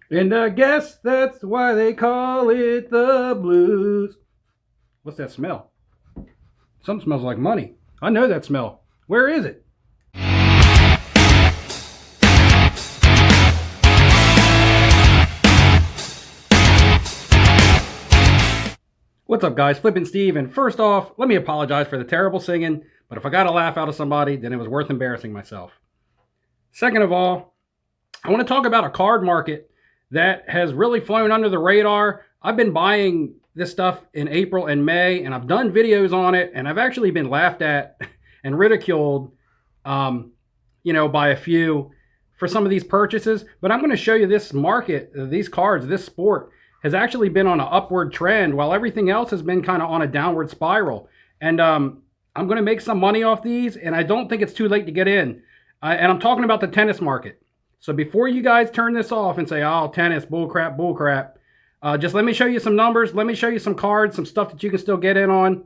And I guess that's why they call it the blues. What's that smell? Something smells like money. I know that smell. Where is it? What's up, guys? Flippin' Steve, and first off, let me apologize for the terrible singing, but if I got a laugh out of somebody, then it was worth embarrassing myself. Second of all, I want to talk about a card market that has really flown under the radar. I've been buying this stuff in April and May, and I've done videos on it, and I've actually been laughed at and ridiculed, by a few for some of these purchases. But I'm going to show you this market, these cards, this sport has actually been on an upward trend while everything else has been kind of on a downward spiral. And I'm going to make some money off these, and I don't think it's too late to get in. And I'm talking about the tennis market. So before you guys turn this off and say, oh, tennis, bullcrap, bullcrap, just let me show you some numbers. Let me show you some cards, some stuff that you can still get in on.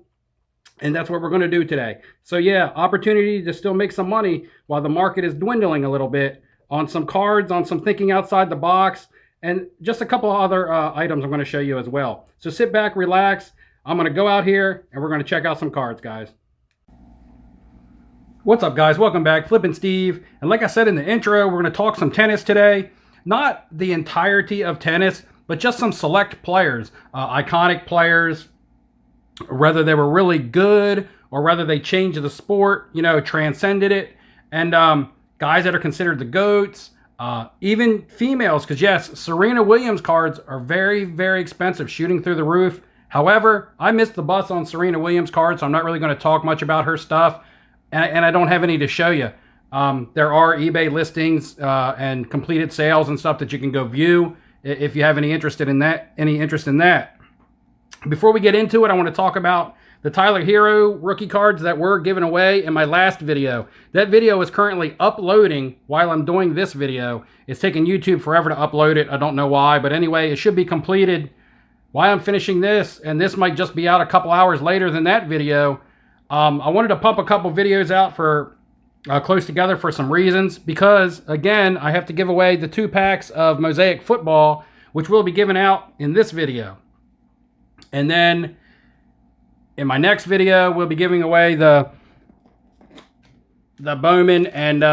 And that's what we're going to do today. So yeah, opportunity to still make some money while the market is dwindling a little bit on some cards, on some thinking outside the box, and just a couple of other items I'm going to show you as well. So sit back, relax. I'm going to go out here and we're going to check out some cards, guys. What's up, guys? Welcome back. Flippin' Steve. And like I said in the intro, we're going to talk some tennis today. Not the entirety of tennis, but just some select players, iconic players, whether they were really good or whether they changed the sport, transcended it. And guys that are considered the GOATs, even females, because yes, Serena Williams cards are very, very expensive, shooting through the roof. However, I missed the bus on Serena Williams cards, so I'm not really going to talk much about her stuff. And I don't have any to show you. There are eBay listings and completed sales and stuff that you can go view if you have any interest in that. Before we get into it, I want to talk about the Tyler Hero rookie cards that were given away in my last video. That video is currently uploading while I'm doing this video. It's taking YouTube forever to upload it. I don't know why, but anyway, it should be completed while I'm finishing this, and this might just be out a couple hours later than that video. I wanted to pump a couple videos out for close together for some reasons, because again, I have to give away the 2 packs of Mosaic football, which will be given out in this video. And then in my next video, we'll be giving away the Bowman and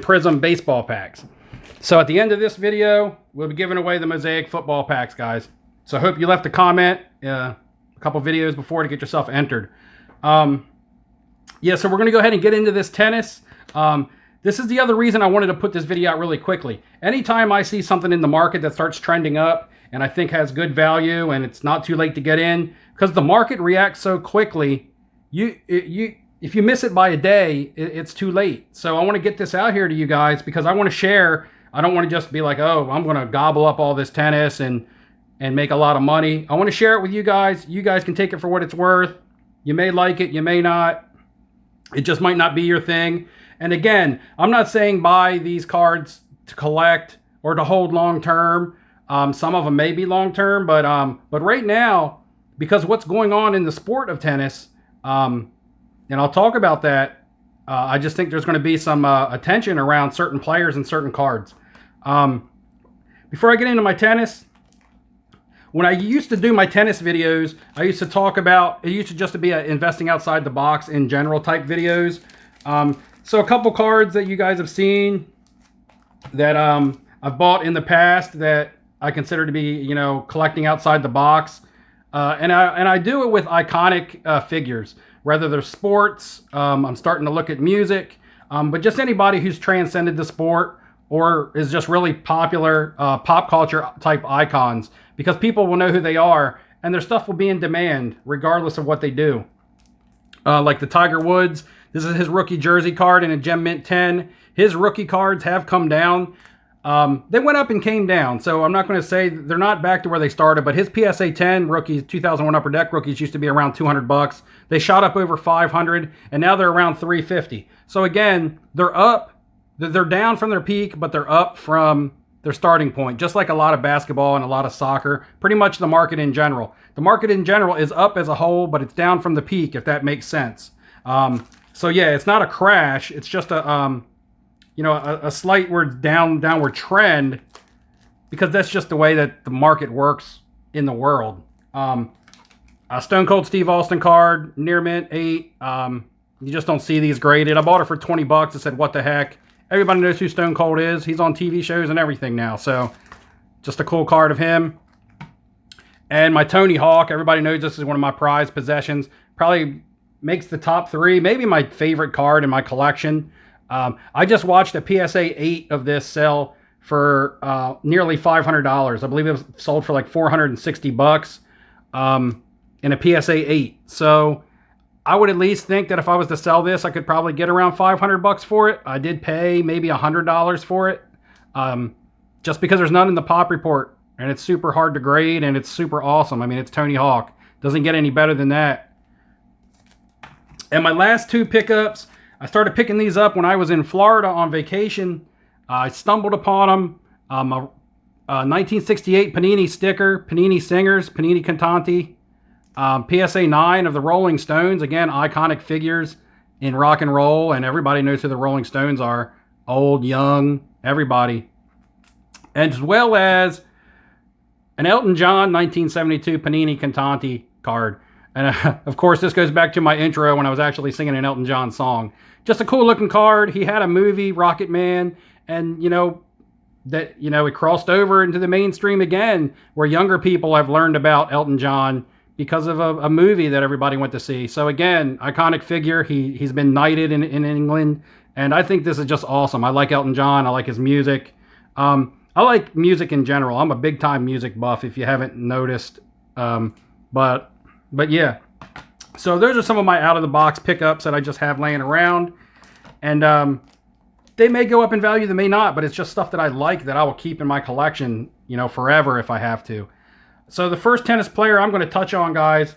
Prism baseball packs. So at the end of this video, we'll be giving away the Mosaic football packs, guys. So I hope you left a comment a couple videos before to get yourself entered. So we're going to go ahead and get into this tennis. This is the other reason I wanted to put this video out really quickly. Anytime I see something in the market that starts trending up and I think has good value and it's not too late to get in, because the market reacts so quickly, if you miss it by a day, it's too late. So I want to get this out here to you guys because I want to share. I don't want to just be like, oh, I'm going to gobble up all this tennis and make a lot of money. I want to share it with you guys. You guys can take it for what it's worth. You may like it, you may not. It just might not be your thing. And again, I'm not saying buy these cards to collect or to hold long term. Some of them may be long term, but right now, because what's going on in the sport of tennis, and I'll talk about that, I just think there's going to be some attention around certain players and certain cards. Before I get into my tennis, when I used to do my tennis videos, I used to talk about, it used to just to be investing outside the box in general type videos. So a couple cards that you guys have seen that I've bought in the past that I consider to be, collecting outside the box. And I do it with iconic figures, whether they're sports, I'm starting to look at music, but just anybody who's transcended the sport or is just really popular pop culture type icons, because people will know who they are and their stuff will be in demand regardless of what they do. Like the Tiger Woods, this is his rookie jersey card in a Gem Mint 10. His rookie cards have come down. They went up and came down, so I'm not going to say they're not back to where they started, but his PSA 10 rookies, 2001 Upper Deck rookies used to be around $200. They shot up over 500, and now they're around 350. So again, they're up. They're down from their peak, but they're up from their starting point, just like a lot of basketball and a lot of soccer, pretty much the market in general. The market in general is up as a whole, but it's down from the peak, if that makes sense. So yeah, it's not a crash. It's just a a slightward downward trend, because that's just the way that the market works in the world. A Stone Cold Steve Austin card, near mint 8. You just don't see these graded. I bought it for 20 bucks. I said, what the heck? Everybody knows who Stone Cold is. He's on TV shows and everything now. So just a cool card of him. And my Tony Hawk. Everybody knows this is one of my prized possessions. Probably makes the top 3. Maybe my favorite card in my collection. I just watched a PSA 8 of this sell for nearly $500. I believe it was sold for like 460 bucks in a PSA 8. So I would at least think that if I was to sell this, I could probably get around 500 bucks for it. I did pay maybe $100 for it, just because there's none in the pop report, and it's super hard to grade, and it's super awesome. I mean, it's Tony Hawk. Doesn't get any better than that. And my last 2 pickups, I started picking these up when I was in Florida on vacation. I stumbled upon them. A 1968 Panini sticker, Panini Singers, Panini Cantanti. PSA 9 of the Rolling Stones. Again, iconic figures in rock and roll, and everybody knows who the Rolling Stones are. Old, young, everybody. As well as an Elton John 1972 Panini Cantanti card. And of course, this goes back to my intro when I was actually singing an Elton John song. Just a cool looking card. He had a movie, Rocket Man, and it crossed over into the mainstream again, where younger people have learned about Elton John because of a movie that everybody went to see. So again, iconic figure. He's been knighted in England, and I think this is just awesome. I like Elton John. I like his music. I like music in general. I'm a big time music buff, if you haven't noticed. But yeah. So those are some of my out of the box pickups that I just have laying around, and they may go up in value, they may not, but it's just stuff that I like that I will keep in my collection, forever if I have to. So the first tennis player I'm going to touch on, guys,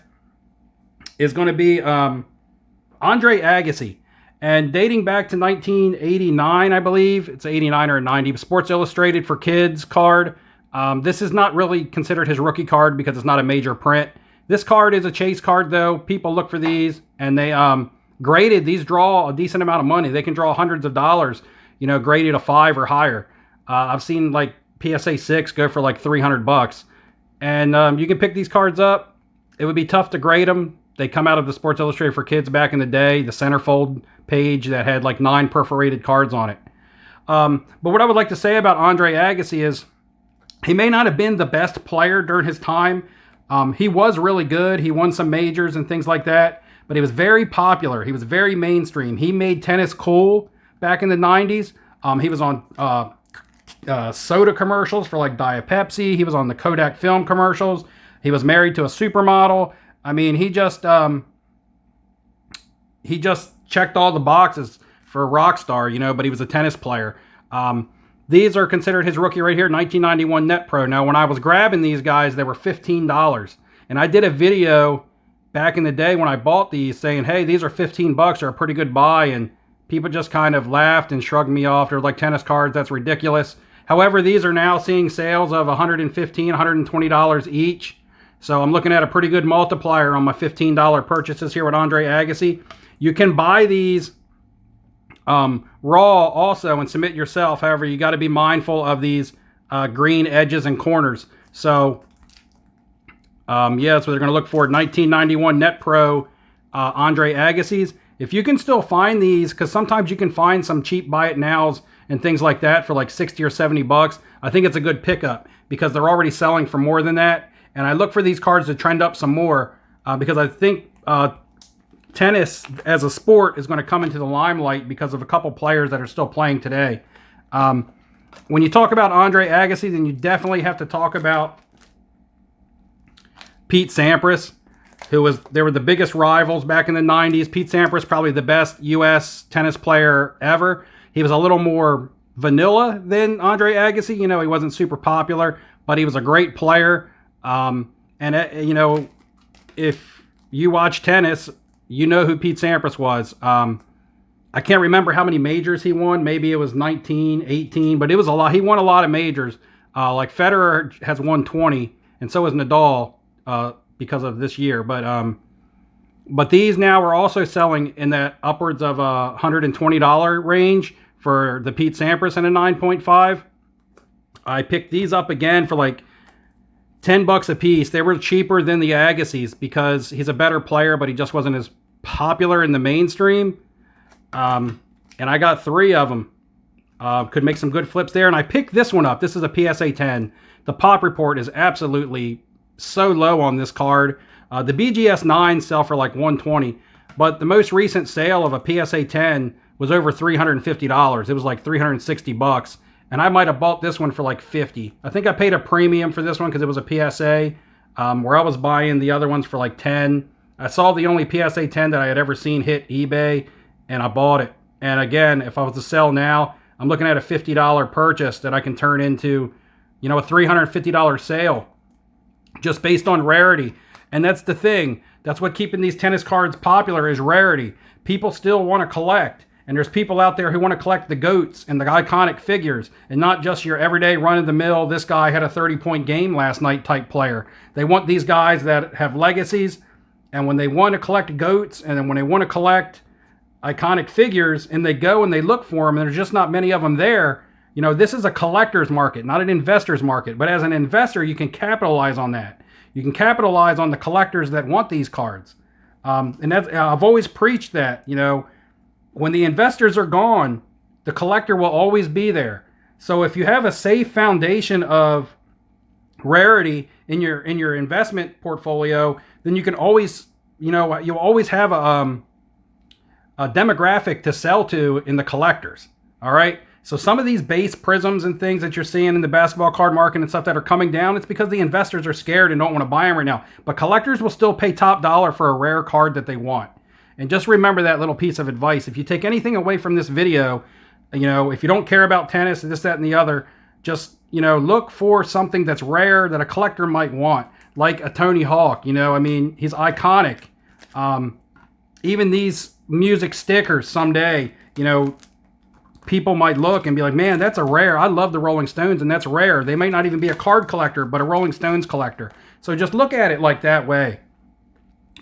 is going to be Andre Agassi. And dating back to 1989, I believe. It's 89 or 90. Sports Illustrated for Kids card. This is not really considered his rookie card because it's not a major print. This card is a chase card, though. People look for these, and they graded. These draw a decent amount of money. They can draw hundreds of dollars, graded a 5 or higher. I've seen like PSA 6 go for like 300 bucks. And you can pick these cards up. It would be tough to grade them. They come out of the Sports Illustrated for Kids back in the day, the centerfold page that had like 9 perforated cards on it. But what I would like to say about Andre Agassi is he may not have been the best player during his time. He was really good. He won some majors and things like that. But he was very popular. He was very mainstream. He made tennis cool back in the 90s. He was on soda commercials for like Diet Pepsi. He was on the Kodak film commercials. He was married to a supermodel. I mean, he just checked all the boxes for a rock star, but he was a tennis player. These are considered his rookie right here, 1991 Net Pro. Now, when I was grabbing these guys, they were $15. And I did a video back in the day when I bought these saying, hey, these are 15 bucks, they're a pretty good buy. And people just kind of laughed and shrugged me off. They're like, tennis cards, that's ridiculous. However, these are now seeing sales of $115, $120 each. So I'm looking at a pretty good multiplier on my $15 purchases here with Andre Agassi. You can buy these raw also and submit yourself. However, you got to be mindful of these green edges and corners. So yeah, that's what they're going to look for. 1991 Net Pro Andre Agassi's. If you can still find these, because sometimes you can find some cheap buy it nows and things like that for like 60 or 70 bucks, I think it's a good pickup because they're already selling for more than that. And I look for these cards to trend up some more because I think tennis as a sport is going to come into the limelight because of a couple players that are still playing today. When you talk about Andre Agassi, then you definitely have to talk about Pete Sampras, they were the biggest rivals back in the 90s. Pete Sampras, probably the best U.S. tennis player ever. He was a little more vanilla than Andre Agassi. He wasn't super popular, but he was a great player. If you watch tennis, you know who Pete Sampras was. I can't remember how many majors he won. Maybe it was 19, 18, but it was a lot. He won a lot of majors. Like Federer has won 20, and so has Nadal because of this year. But these now are also selling in that upwards of $120 range for the Pete Sampras in a 9.5. I picked these up again for like $10 a piece. They were cheaper than the Agassis because he's a better player, but he just wasn't as popular in the mainstream. And I got 3 of them. Could make some good flips there. And I picked this one up. This is a PSA 10. The pop report is absolutely so low on this card. The BGS 9 sell for like $120, but the most recent sale of a PSA 10 was over $350. It was like $360, and I might have bought this one for like $50. I think I paid a premium for this one because it was a PSA, where I was buying the other ones for like $10. I saw the only PSA 10 that I had ever seen hit eBay, and I bought it. And again, if I was to sell now, I'm looking at a $50 purchase that I can turn into, you know, a $350 sale just based on rarity. And that's the thing. That's what keeping these tennis cards popular is rarity. People still want to collect. And there's people out there who want to collect the GOATs and the iconic figures and not just your everyday run-of-the-mill, this guy had a 30-point game last night type player. They want these guys that have legacies, and when they want to collect GOATs and then when they want to collect iconic figures and they go and they look for them and there's just not many of them there, you know, this is a collector's market, not an investor's market. But as an investor, you can capitalize on that. You can capitalize on the collectors that want these cards. And that's, I've always preached that, you know, when the investors are gone, the collector will always be there. So if you have a safe foundation of rarity in your investment portfolio, then you can always, you know, you'll always have a demographic to sell to in the collectors. All right. So some of these base prisms and things that you're seeing in the basketball card market and stuff that are coming down, it's because the investors are scared and don't want to buy them right now. But collectors will still pay top dollar for a rare card that they want. And just remember that little piece of advice. If you take anything away from this video, you know, if you don't care about tennis, this, that, and the other, just, you know, look for something that's rare that a collector might want, like a Tony Hawk. You know, I mean, he's iconic. Even these music stickers someday, you know, people might look and be like, man, that's a rare. I love the Rolling Stones, and that's rare. They may not even be a card collector, but a Rolling Stones collector. So just look at it like that way.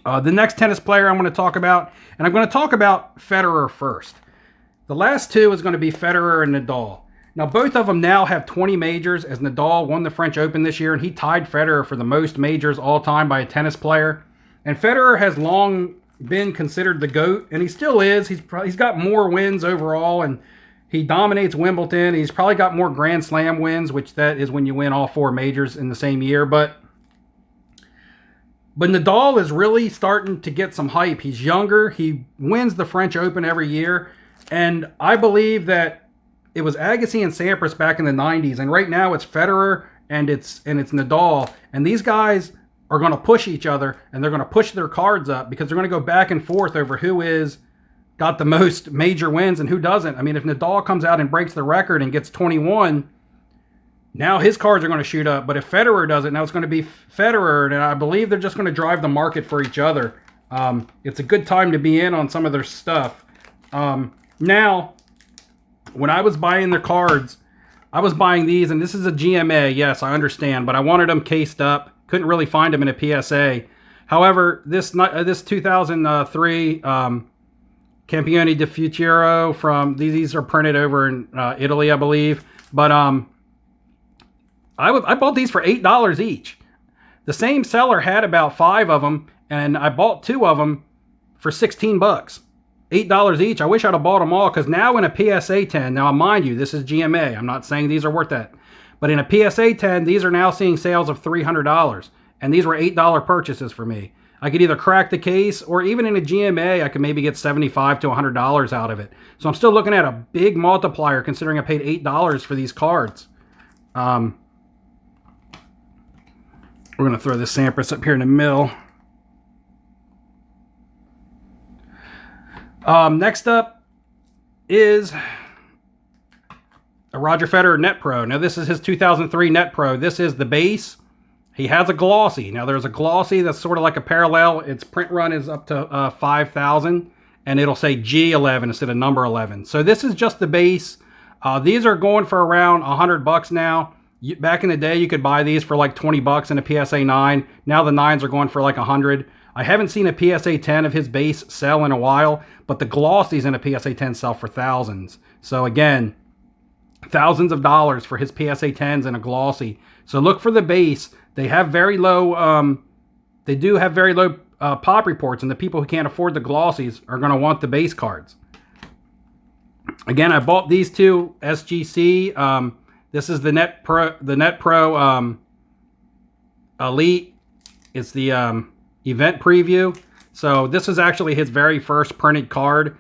The next tennis player I'm going to talk about, and I'm going to talk about Federer first. The last two is going to be Federer and Nadal. Now, both of them now have 20 majors, as Nadal won the French Open this year, and he tied Federer for the most majors all time by a tennis player. And Federer has long been considered the GOAT, and he still is. He's got more wins overall, and he dominates Wimbledon. He's probably got more Grand Slam wins, which that is when you win all 4 majors in the same year. But Nadal is really starting to get some hype. He's younger. He wins the French Open every year. And I believe that it was Agassi and Sampras back in the 90s. And right now it's Federer and it's Nadal. And these guys are going to push each other, and they're going to push their cards up because they're going to go back and forth over who is got the most major wins and who doesn't. I mean, if Nadal comes out and breaks the record and gets 21, now his cards are going to shoot up. But if Federer does it, now it's going to be Federer, and I believe they're just going to drive the market for each other. It's a good time to be in on some of their stuff. Now, when I was buying their cards, I was buying these, and this is a GMA. Yes, I understand, but I wanted them cased up. Couldn't really find them in a PSA. However, this 2003 Campioni di Futuro from these are printed over in Italy, I believe. But I bought these for $8 each. The same seller had about 5 of them, and I bought 2 of them for $16. $8 each. I wish I'd have bought them all, because now in a PSA 10, now mind you, this is GMA. I'm not saying these are worth that. But in a PSA 10, these are now seeing sales of $300. And these were $8 purchases for me. I could either crack the case, or even in a GMA, I could maybe get $75 to $100 out of it. So I'm still looking at a big multiplier, considering I paid $8 for these cards. We're going to throw this Sampras up here in the middle. Next up is a Roger Federer Net Pro. Now, this is his 2003 Net Pro. This is the base. He has a glossy. Now, there's a glossy that's sort of like a parallel. Its print run is up to 5,000, and it'll say G11 instead of number 11. So this is just the base. These are going for around $100 now. Back in the day, you could buy these for like $20 in a PSA 9. Now the 9s are going for like $100. I haven't seen a PSA 10 of his base sell in a while, but the glossies in a PSA 10 sell for thousands. So again, thousands of dollars for his PSA 10s and a glossy. So look for the base. They have very low, they do have very low pop reports, and the people who can't afford the glossies are going to want the base cards. Again, I bought these two SGC. This is the Net Pro Elite. It's the event preview. So this is actually his very first printed card,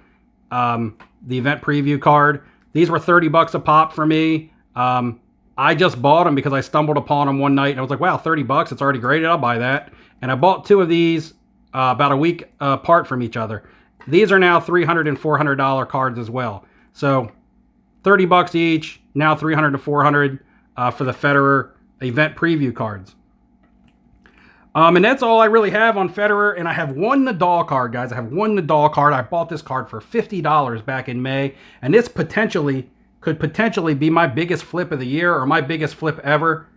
the event preview card. These were 30 bucks a pop for me. I just bought them because I stumbled upon them one night and I was like, wow, 30 bucks, it's already graded, I'll buy that. And I bought two of these about a week apart from each other. These are now $300 and $400 cards as well. So 30 bucks each, now $300 to $400 for the Federer event preview cards. And that's all I really have on Federer. And I have one Nadal card, guys. I have one Nadal card. I bought this card for $50 back in May. And this could potentially be my biggest flip of the year or my biggest flip ever.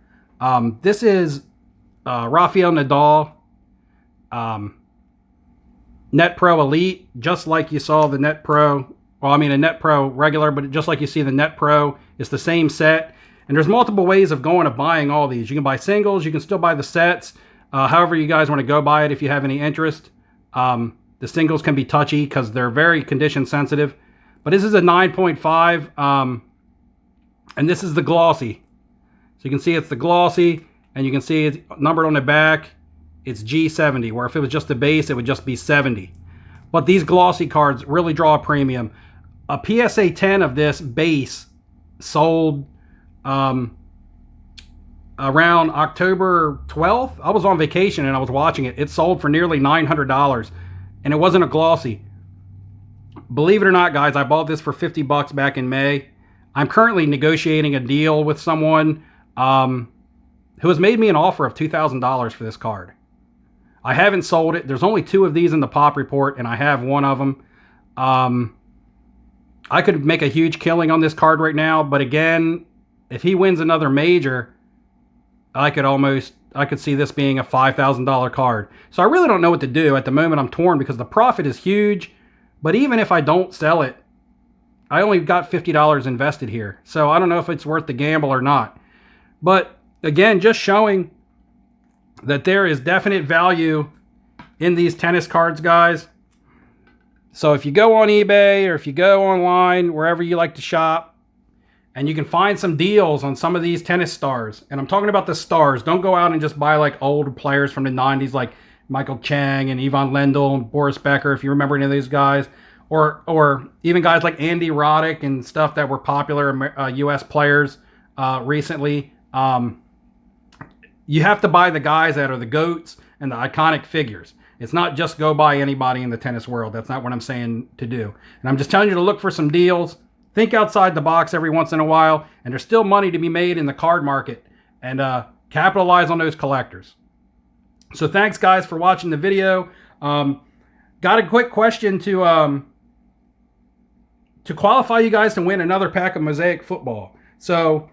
This is Rafael Nadal Net Pro Elite, just like you saw the Net Pro. Well, I mean a Net Pro regular, but just like you see the Net Pro, it's the same set. And there's multiple ways of going to buying all these. You can buy singles. You can still buy the sets. However you guys want to go buy it if you have any interest. The singles can be touchy because they're very condition sensitive. But this is a 9.5. And this is the glossy. So you can see it's the glossy. And you can see it's numbered on the back. It's G70. Where if it was just the base, it would just be 70. But these glossy cards really draw a premium. A PSA 10 of this base sold around October 12th. I was on vacation and I was watching it. It sold for nearly $900 and it wasn't a glossy. Believe it or not, guys, I bought this for 50 bucks back in May. I'm currently negotiating a deal with someone who has made me an offer of $2,000 for this card. I haven't sold it. There's only two of these in the pop report and I have one of them. I could make a huge killing on this card right now, but again, if he wins another major, I could see this being a $5,000 card. So I really don't know what to do. At the moment, I'm torn because the profit is huge. But even if I don't sell it, I only got $50 invested here. So I don't know if it's worth the gamble or not. But again, just showing that there is definite value in these tennis cards, guys. So if you go on eBay or if you go online, wherever you like to shop, and you can find some deals on some of these tennis stars. And I'm talking about the stars. Don't go out and just buy like old players from the 90s like Michael Chang and Ivan Lendl and Boris Becker, if you remember any of these guys. Or even guys like Andy Roddick and stuff that were popular U.S. players recently. You have to buy the guys that are the GOATs and the iconic figures. It's not just go buy anybody in the tennis world. That's not what I'm saying to do. And I'm just telling you to look for some deals. Think outside the box every once in a while. And there's still money to be made in the card market. And capitalize on those collectors. So thanks, guys, for watching the video. Got a quick question to qualify you guys to win another pack of Mosaic football. So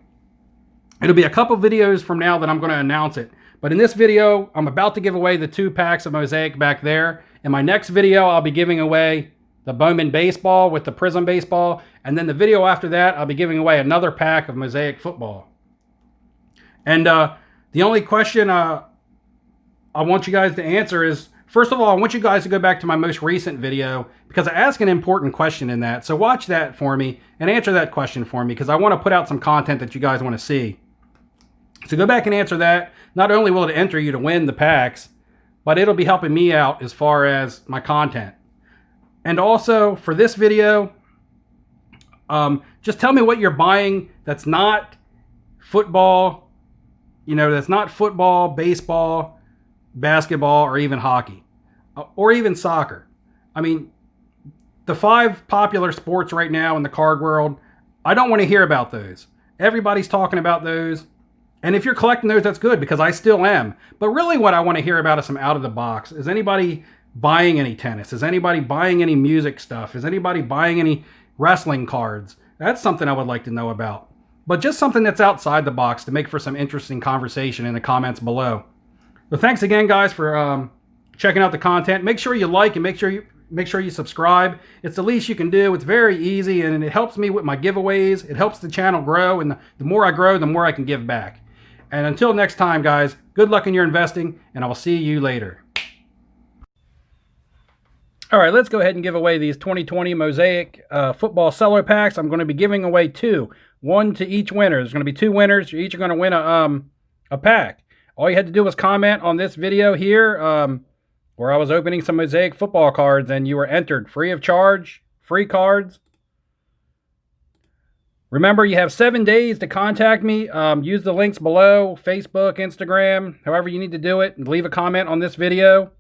it'll be a couple videos from now that I'm going to announce it. But in this video, I'm about to give away the 2 packs of Mosaic back there. In my next video, I'll be giving away the Bowman baseball with the Prism baseball. And then the video after that, I'll be giving away another pack of Mosaic football. And the only question I want you guys to answer is, first of all, I want you guys to go back to my most recent video because I asked an important question in that. So watch that for me and answer that question for me because I want to put out some content that you guys want to see. So go back and answer that. Not only will it enter you to win the packs, but it'll be helping me out as far as my content. And also for this video, just tell me what you're buying that's not football, that's not football, baseball, basketball, or even hockey, or even soccer. I mean, the 5 popular sports right now in the card world, I don't want to hear about those. Everybody's talking about those. And if you're collecting those, that's good because I still am. But really what I want to hear about is some out of the box. Is anybody buying any tennis? Is anybody buying any music stuff? Is anybody buying any wrestling cards? That's something I would like to know about. But just something that's outside the box to make for some interesting conversation in the comments below. So thanks again, guys, for checking out the content. Make sure you like and make sure you subscribe. It's the least you can do. It's very easy, and it helps me with my giveaways. It helps the channel grow, and the more I grow, the more I can give back. And until next time, guys, good luck in your investing, and I will see you later. All right, let's go ahead and give away these 2020 Mosaic football seller packs. I'm going to be giving away 2, 1 to each winner. There's going to be 2 winners. You're each going to win a pack. All you had to do was comment on this video here where I was opening some Mosaic football cards, and you were entered free of charge, free cards. Remember, you have 7 days to contact me. Use the links below, Facebook, Instagram, however you need to do it. And leave a comment on this video.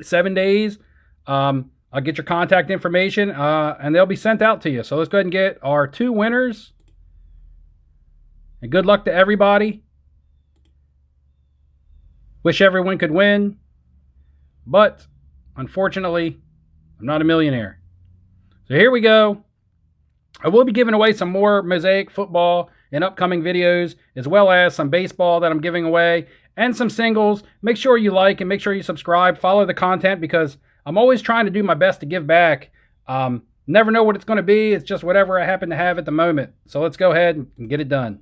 7 days. I'll get your contact information, and they'll be sent out to you. So let's go ahead and get our 2 winners. And good luck to everybody. Wish everyone could win. But, unfortunately, I'm not a millionaire. So here we go. I will be giving away some more Mosaic football in upcoming videos, as well as some baseball that I'm giving away, and some singles. Make sure you like and make sure you subscribe. Follow the content, because I'm always trying to do my best to give back. Never know what it's going to be. It's just whatever I happen to have at the moment. So let's go ahead and get it done.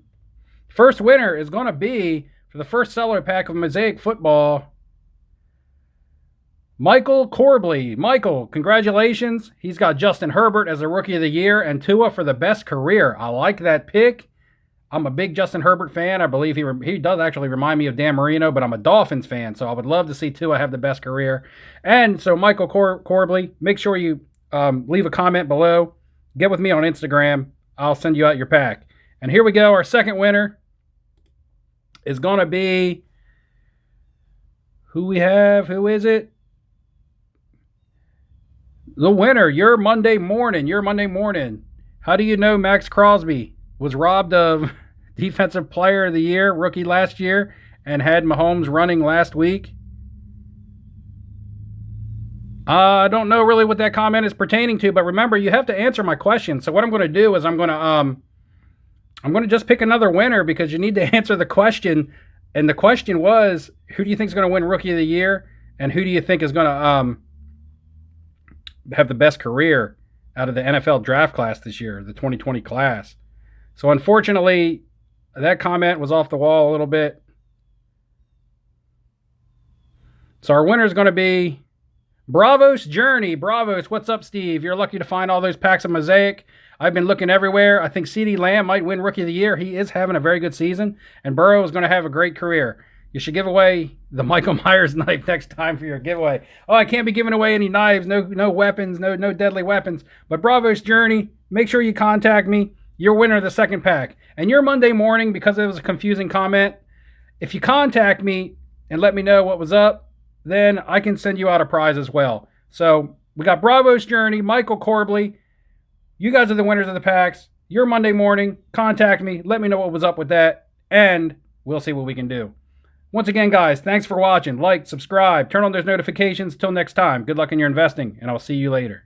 First winner is going to be, for the first seller pack of Mosaic football, Michael Corbley. Michael, congratulations. He's got Justin Herbert as a Rookie of the Year and Tua for the best career. I like that pick. I'm a big Justin Herbert fan. I believe he does actually remind me of Dan Marino, but I'm a Dolphins fan, so I would love to see Tua have the best career. And so Michael Corbley, make sure you leave a comment below. Get with me on Instagram. I'll send you out your pack. And here we go. Our second winner is going to be, who we have? Who is it? The winner, your Monday morning. How do you know Max Crosby was robbed of Defensive Player of the Year, rookie last year, and had Mahomes running last week? I don't know really what that comment is pertaining to, but remember, you have to answer my question. So what I'm going to do is I'm going to just pick another winner, because you need to answer the question. And the question was, who do you think is going to win Rookie of the Year, and who do you think is going to have the best career out of the NFL draft class this year, the 2020 class? So unfortunately, that comment was off the wall a little bit. So our winner is going to be Bravos Journey. Bravos, what's up, Steve? You're lucky to find all those packs of Mosaic. I've been looking everywhere. I think CeeDee Lamb might win Rookie of the Year. He is having a very good season, and Burrow is going to have a great career. You should give away the Michael Myers knife next time for your giveaway. Oh, I can't be giving away any knives, no weapons, no deadly weapons. But Bravos Journey, make sure you contact me. You're winner of the second pack. And your Monday morning, because it was a confusing comment, if you contact me and let me know what was up, then I can send you out a prize as well. So we got Bravos Journey, Michael Corbley. You guys are the winners of the packs. Your Monday morning, contact me. Let me know what was up with that, and we'll see what we can do. Once again, guys, thanks for watching. Like, subscribe, turn on those notifications. Till next time, good luck in your investing, and I'll see you later.